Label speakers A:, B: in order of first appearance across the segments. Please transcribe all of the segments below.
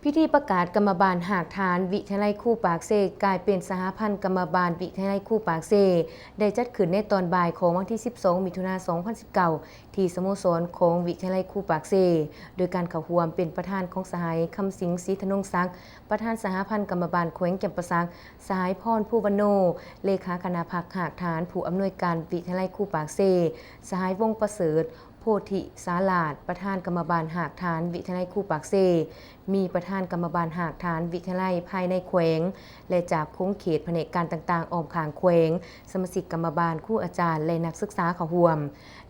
A: พิธีประกาศกรรมบาลหากฐานวิทยาลัยครูปากเซกลายเป็นสหพันธ์กรรมบาลวิทยาลัยครูปากเซได้จัดขึ้นในตอนบ่ายของวันที่ 12 มิถุนายน 2019 ที่สโมสรของวิทยาลัยครูปากเซโดยการเข้าร่วมเป็นประธานของสหายคำสิงศรีธนงศักดิ์ประธานสหพันธ์กรรมบาลแขวงแก่นประสักสหายพรผู้วรรณโนเลขาคณะพักหากฐานผู้อำนวยการวิทยาลัยครูปากเซสหายวงศ์ประเสริฐโพธิสาลาดประธานกรรมบาลหากฐานวิทยาลัยครูปากเซมีประธานกรรมบาลหากฐานวิทยาลัยภายในแขวงและจากโค้งเขตแผนกการต่างๆอ้อมข้างแขวงสมาชิกกรรมบาลครูอาจารย์และนักศึกษาเข้าร่วม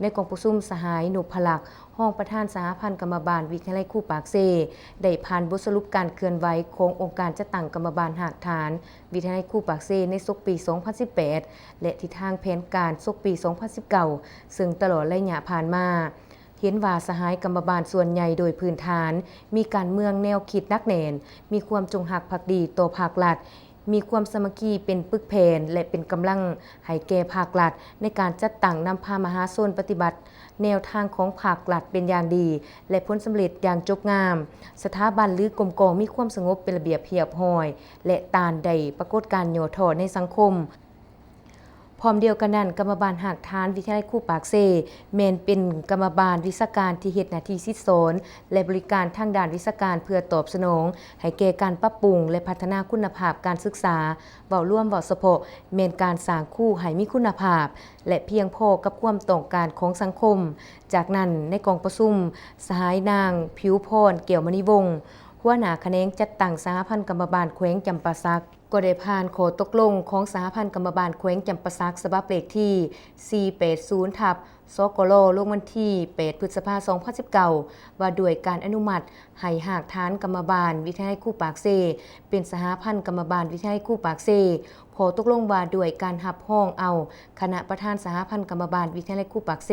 A: ในกองประชุมสหายนุพลักษ์ห้องประธานสหพันธ์กรรมบาลวิทยาลัยครูปากเซได้ผ่านบทสรุปการเคลื่อนไหวขององค์การจัดตั้งกรรมบาลหากฐานวิทยาลัยครูปากเซในศกปี 2018 และทิศทางแผนการศกปี 2019 ซึ่งตลอดระยะผ่านมาเห็นว่าสหายกรรมบาลส่วนใหญ่โดยพื้นฐานมีการเมืองแนวคิดนักแน่นมีความจงรักภักดีต่อภาครัฐมีความสามัคคีเป็นปึกแผ่นและเป็นกำลังให้แก่ภาครัฐในการจัดตั้งนำพามหาชนปฏิบัติแนวทางของภาครัฐเป็นอย่างดีและผลสำเร็จอย่างจบงามสถาบันหรือกรมกองมีความสงบเป็นระเบียบเรียบร้อยและตานใดปรากฏการณ์ย่อท้อในสังคมพร้อมเดียวกันนั้นกรรมบาลหากฐานวิทยาลัยครูปากเซแม่นเป็นกรรมบาลวิชาการที่เฮ็ดหน้าที่สิสอนและบริการทางด้านวิชาการเพื่อตอบสนองให้แก่การปรับปรุงและพัฒนาคุณภาพการศึกษาเว้าร่วมเว้าเฉพาะแม่นการสร้างครูให้มีคุณภาพและเพียงพอกับความต้องการของสังคมจากนั้นในกองประชุมสหายนางผิวพรเกี่ยวมณีวงศ์หัวหน้าแขนงจัดตั้งสหพันธ์กรรมบาลแขวงจำปาสักก็ได้ผ่านข้อตกลงของสหพันธ์กรรมบาลแขวงจำปาสักฉบับเลขที่480/สกลลงวันที่8 พฤษภาคม 2019ว่าด้วยการอนุมัติให้หากฐานกรรมบาลวิทยาลัยครูปากเซเป็นสหพันธ์กรรมบาลวิทยาลัยครูปากเซขอตกลงว่าด้วยการรับห้องเอาคณะประธานสหพันธ์กรรมบาลวิทยาลัยครูปากเซ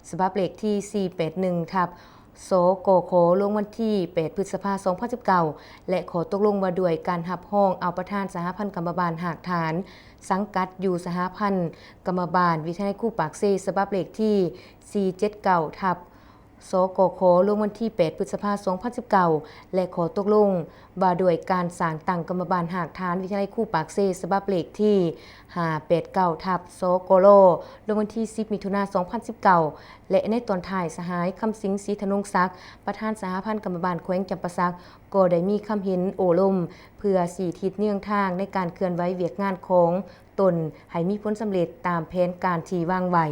A: ฉบับเลขที่481/สกขลงวันที่8 พฤษภาคม 2019และขอตกลงว่าด้วยการรับห้องเอาประธานสหพันธ์กรรมบาลหากฐานสังกัดอยู่สหพันธ์กรรมบาลวิทยาลัยครูปากเซฉบับเลขที่479/สกขลงวันที่8 พฤษภาคม 2019และขอตกลงว่าด้วยการสร้างตั้งกรรมบาลหากฐานวิทยาลัยครูปากเซฉบับเลขที่589/สกลลงวันที่10 มิถุนายน 2019และในตอนท้ายสหายคำสิงศรีธนงศักดิ์ประธานสหพันธ์กรรมบาลแขวงจำปาสักก็ได้มีคำเห็นโอลมเพื่อสีทิศเนื่องทางในการเคลื่อนไหวเวียกงานของตนให้มีผลสำเร็จตามแผนการที่วางไว้